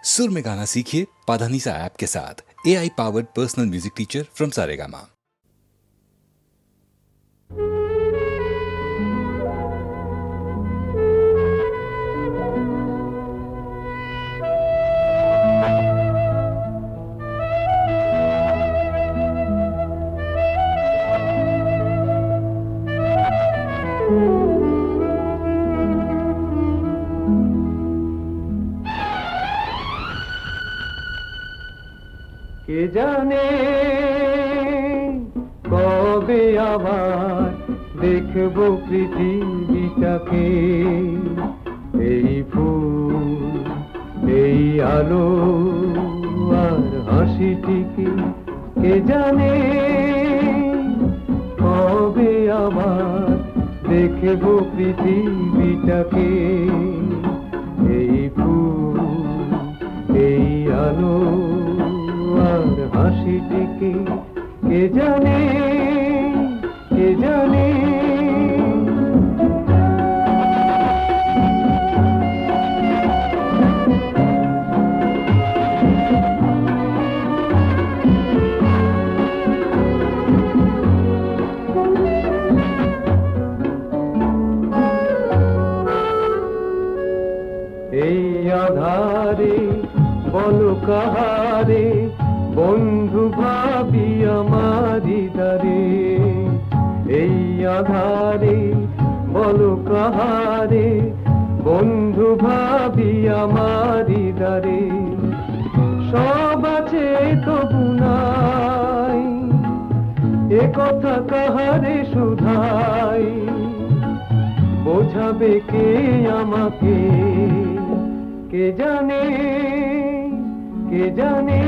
सुर में गाना सीखिए पाधानीसा ऐप के साथ। AI powered personal music teacher from Saregama. কে জানে কবে আবার দেখবো পৃথিবীটাকে, এই ফুল এই আলো আর হাসিটিকে। কে জানে কবে আবার দেখবো পৃথিবীটাকে, এই ফুল এই আলো আর হাসিটিকে। কে জানে কে জানে। এই আধারে বলো কাহারে বন্ধু ভাবি আমারি দ্বারে, এই আধারে বলো কাহারে বন্ধু ভাবি আমারি দ্বারে। সব আছে তবু নাই, এ কথা কাহারে শুধাই, বোঝাবে কে আমাকে। কে জানে কে জানে।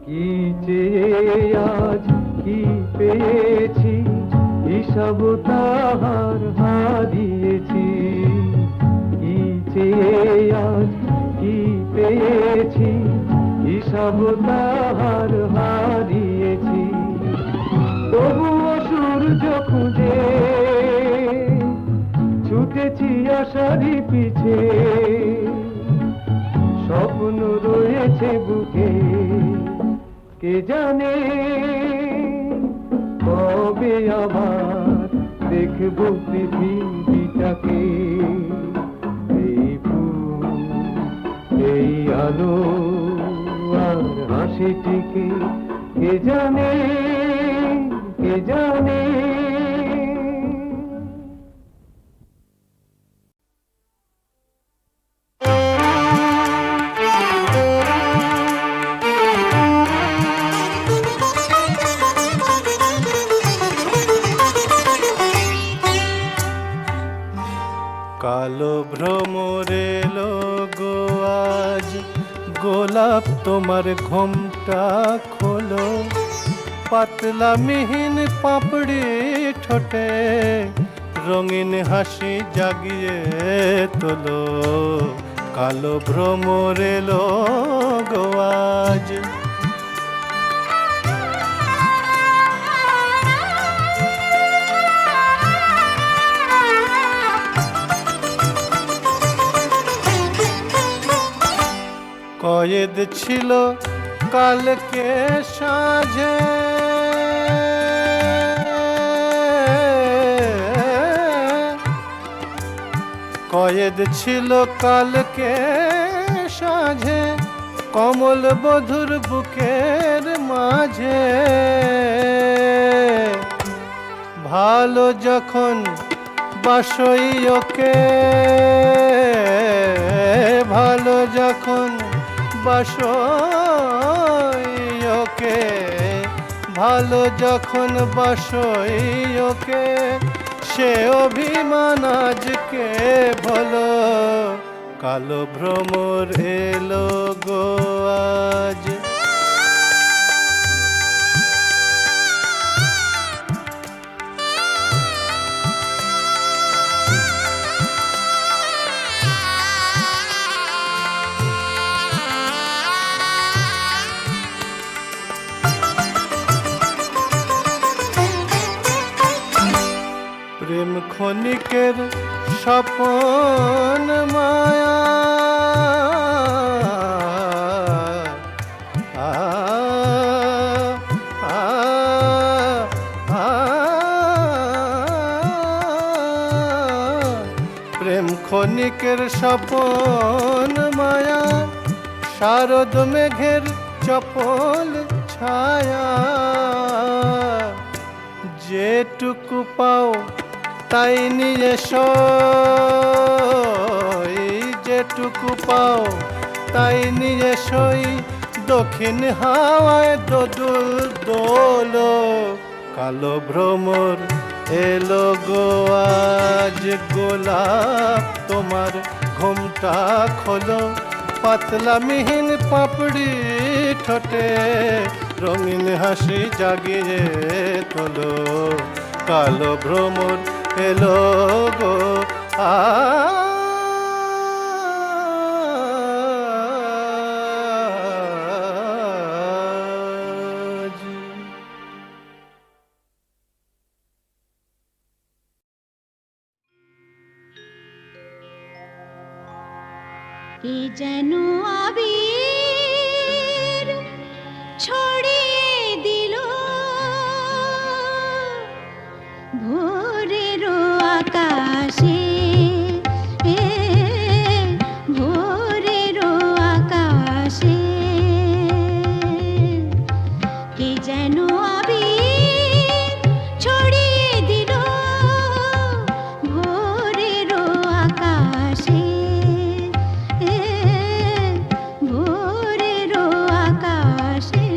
কি চেয়ে আজ কি পেয়েছি, হিসাব তাহার হারিয়েছি। কি চেয়ে আজ কি পেয়েছি, হিসাব তাহার হারিয়েছি। তবুও সূর্য খুঁজে ছুটেছি আশারি পিছে, স্বপ্ন রয়েছে বুকে। কে জানে কবে আবার দেখবো পৃথিবীটাকে, এই ফুল এই আলো আর হাসিটিকে। কে জানে কে জানে। কালো ভ্রমর এলো গো আজ, গোলাপ তোমার ঘোমটা খোলো। পাতলা মিহিন পাপড়ি ঠোঁটে রঙিন হাসি জাগিয়ে তোলো। কালো ভ্রমর এলো গো আজ। কয়েদ ছিল কালকে সাঁঝে, কয়েদ ছিল কালকে সাঁঝে কমল বধুর বুকের মাঝে। ভালো যখন বাসই ওকে, ভালো যখন বাসই ওকে, ভালো যখন বাসই ওকে। সে অভিমান আজকে বলো, কালো ভ্রমর এলো গো আজ। প্রেম ক্ষণিকের স্বপন মায়া আ, আ, আ, প্রেম ক্ষণিকের স্বপন মায়া শারদ মেঘের চপল ছায়া যেটুকু পাও তাই নিয়ে সই যেটুকু পাও তাই নিয়ে সই দক্ষিণ হাওয়ায় দোদুল দোলো কালো ভ্রমর এলো গো আজ গোলাপ তোমার ঘুমটা খোলো পাতলা মিহিন পাপড়ি ঠোঁটে রঙিন হাসি জাগিয়ে তোলো কালো ভ্রমর এলো গো আজ। কে যেন আবির ছড়িয়ে দিল ভোরের আকাশে ভোরের আকাশে কে যেন আবির ছড়িয়ে দিল ভোরের আকাশে ভোরের আকাশে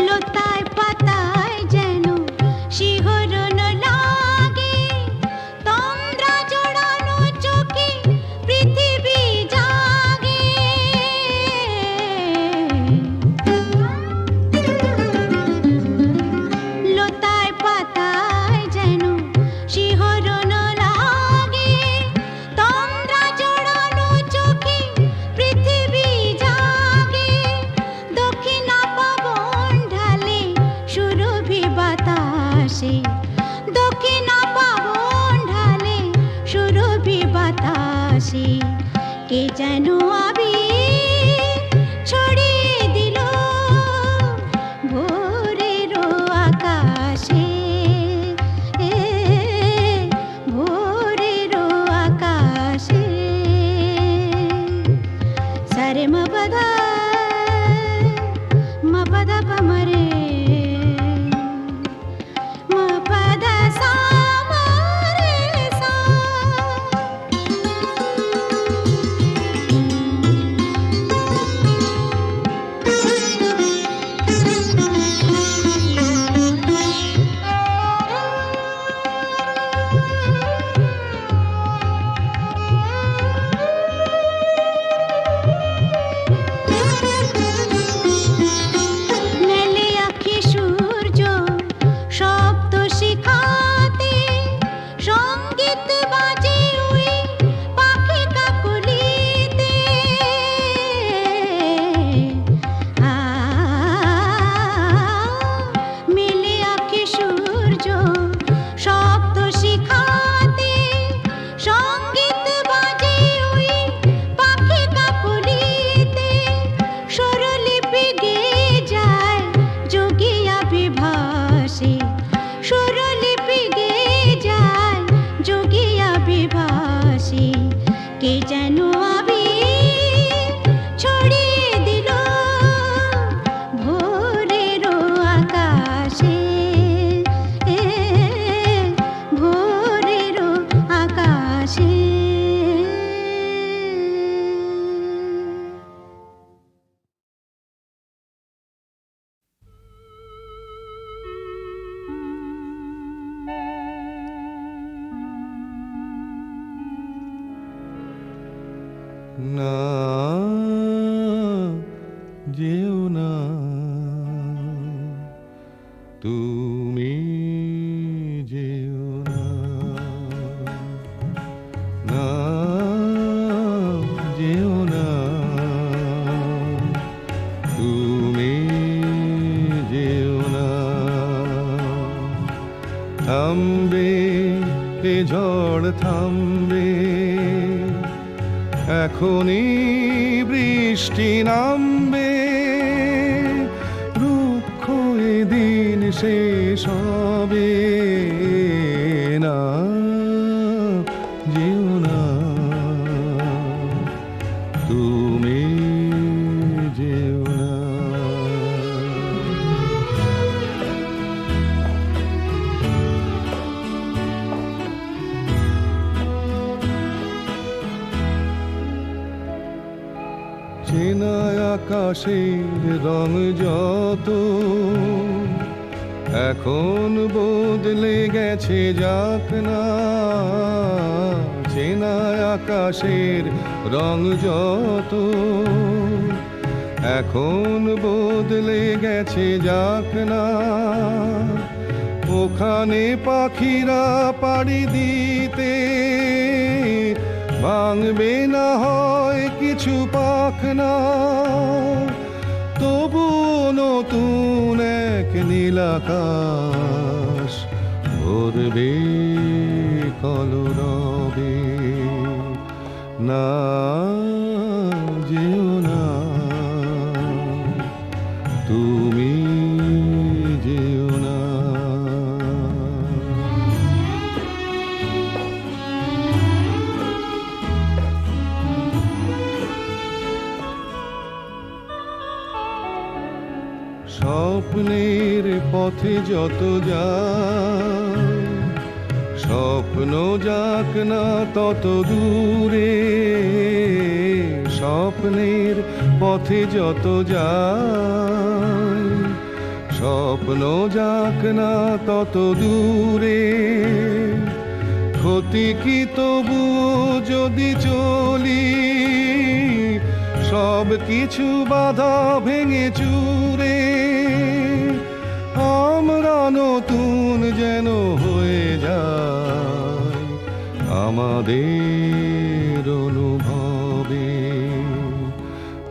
লতায় পাতায় যেন শিহরণ লাগে তন্দ্রা জড়ানো চোখে পৃথিবী জাগে লতায় পাতায় যেন শিহরণ লাগে তন্দ্রা জড়ানো চোখে পৃথিবী জাগে দক্ষিণা পবন ঢালে সুরভি বাতাসে দক্ষিণা পবন ঢালে সুরভি বাতাসে কে যেন আবির ছড়িয়ে দিল ভোরের আকাশে ভোরের আকাশে সারে মপদা মপদা পমরে মপদা সামরে সা মেলে আঁখি সূর্য শব্দ শিখাতে সঙ্গীত বাজে ওই পাখি কাকলিতে মেলে আঁখি সূর্য শব্দ শিখাতে সঙ্গীত বাজে ওই পাখি কাকলিতে স্বরলিপি গেয়ে যায় যোগিয়া বিভাসে স্বরলিপি গেয়ে যায় যোগিয়া বিভাসে কে যেন আবির ছড়িয়ে দিল ভোরের আকাশে ভোরের আকাশে না যেও না তুমি যেও না না যেও না তুমি যেও না থামবে এ ঝড় থামবে এখনই বৃষ্টি নামবে রুক্ষ এ দিন শেষ হবে না যেও না তুমি যেও না চেনা আকাশের রং যত এখন বদলে গেছে যাক না চেনা আকাশের রং যত এখন বদলে গেছে যাক না ওখানে পাখিরা পাড়ি দিতে ভাঙবে না হয় কিছু পাখনা তবু নতুন এক নীল আকাশ ভরবে কলরবে না যেও না তুমি যেও না স্বপ্নের পথে যত যায় স্বপ্ন যাক না তত দূরে স্বপ্নের পথে যত যায় স্বপ্ন যাক না তত দূরে ক্ষতি কি তবু যদি চলি সব কিছু বাধা ভেঙে চুরে আমরা নতুন যেন হয়ে যায় আমাদের অনুভবে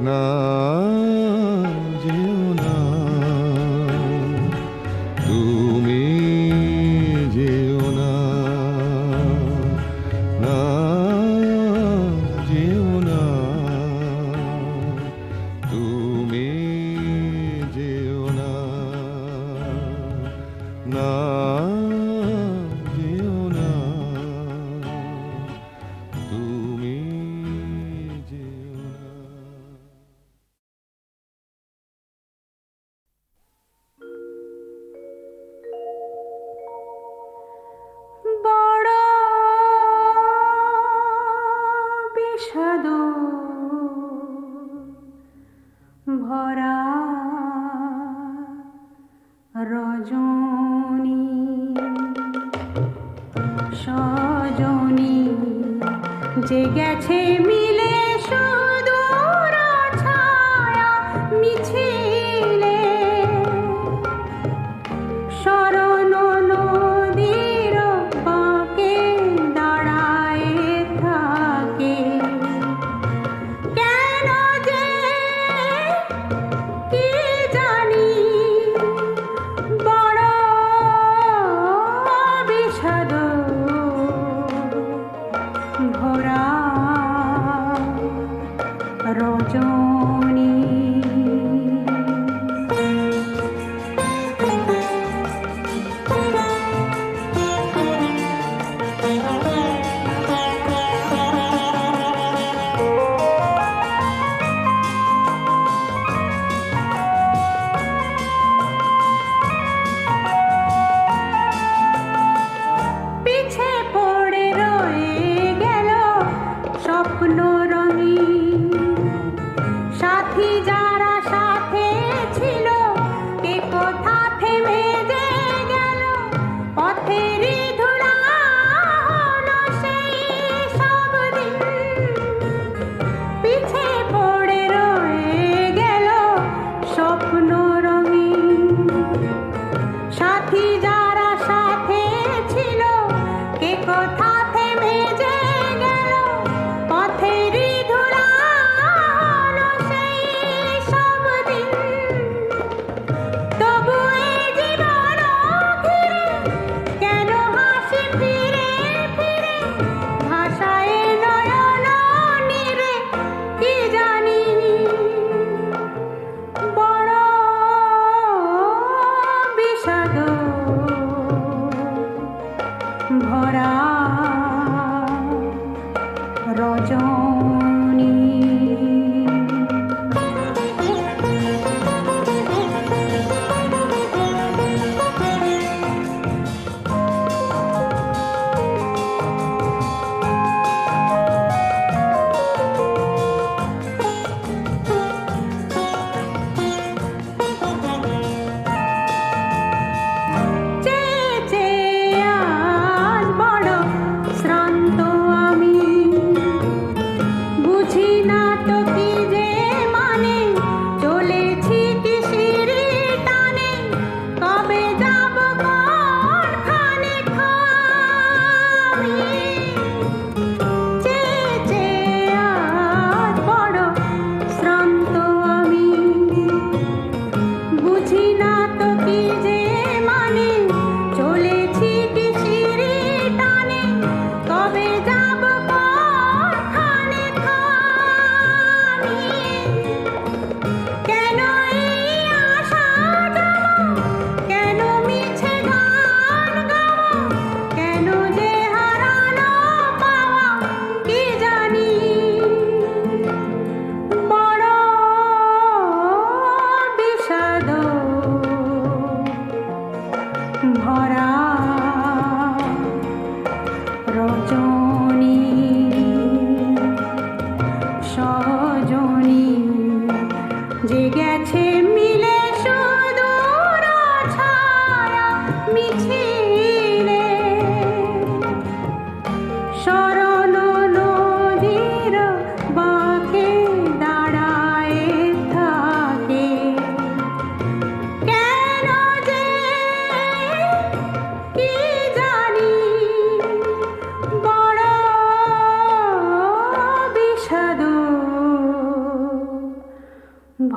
না যেও না তুমি যেও না না যেও না তুমি যেও না না যেও না তুমি যেও না বড় বিষাদ ভরা রজনী সজনী যে গেছে মিলে সুদূর ছায়া মিছিলে শরণ নদীর বাঁকে দাঁড়ায় থাকে কেন যে কি জানি বড় বিষাদ ভরা রজনী পিছে পড়ে রয়ে গেল স্বপ্ন রঙিন সাথী যারা সাথে ছিল কে কোথা থেমে যে গেল পথেরই ধুলা হলো সেই সব দিন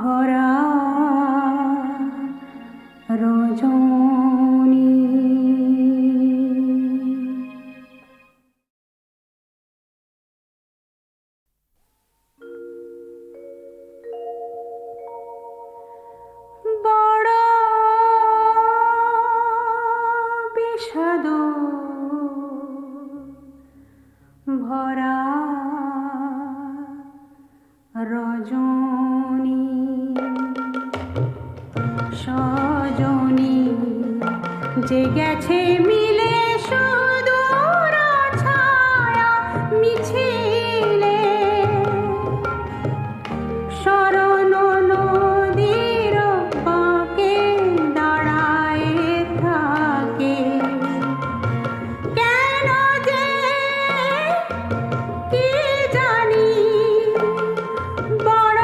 ভরা রজনী। বড় বিষাদ ভরা রজনী, সজনী যে গেছে মিলে সুদূর ছায়া মিছিলে, শরণ নদীর বাঁকে দাঁড়ায় থাকে। কেন যে কি জানি বড়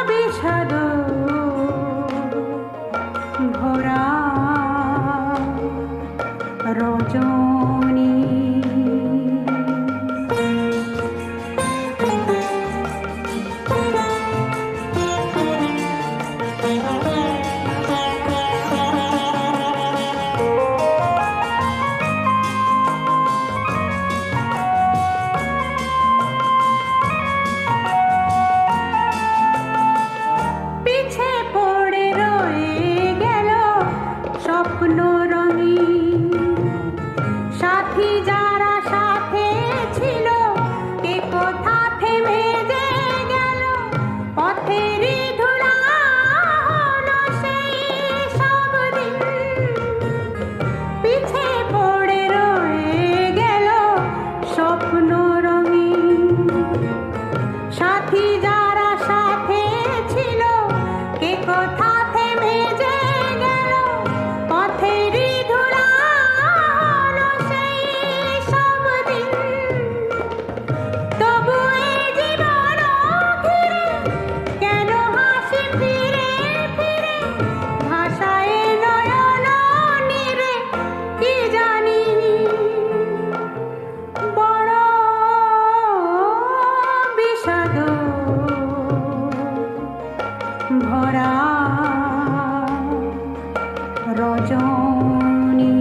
বিষাদ ভরা রজনী। পিছে পড়ে রয়ে গেল স্বপ্ন রঙিন, সাথী যারা সাথে ছিল কে কোথা থেমে যে গেল, পথেরই ধুলা হলো সেই সব দিন। পিছে পড়ে রয়ে গেল স্বপ্ন রঙিন, সাথী যারা সাথে ছিল কে কোথা থেমে যে গেল, পথেরই ধুলা হলো সেই সব দিন। তবু এই জীবন ঘিরে কেন হাসি ফিরে ফিরে ভাষায় নয়ন নীরে, কি জানি বড় বিষাদ ভরা রজনী।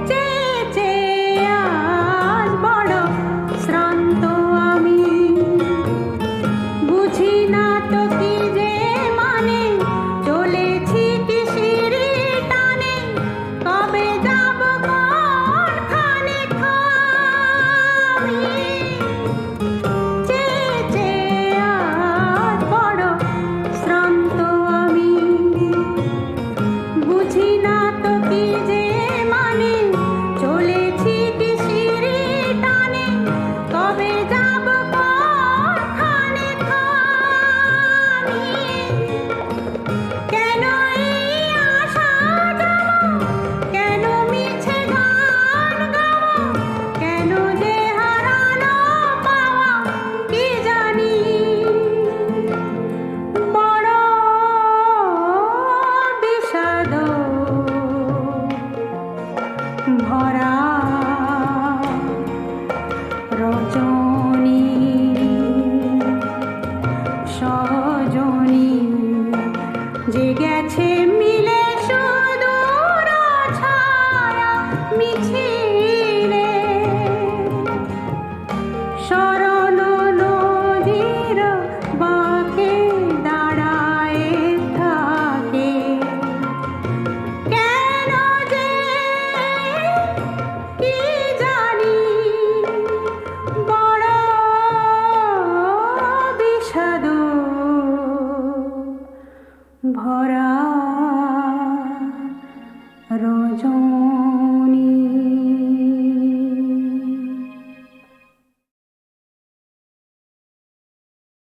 চেয়ে চেয়ে আজ বড় শ্রান্ত আমি, বুঝি না তো কি যে মানে, চলেছি কিসেরি টানে, কবে যাব কোনখানে আমি। চেয়ে চেয়ে আজ বড় শ্রান্ত আমি, বুঝি না তো কি যে মানে, চলেছি কিসেরি টানে, কবে যাব কোনখানে আমি। কেন এই আশা যাব, কেন মিছে গান গাবো, কেন যে হারানো পাওয়া কি জানি বড় বিষাদ ভরা রজনী, সজনী যে গেছে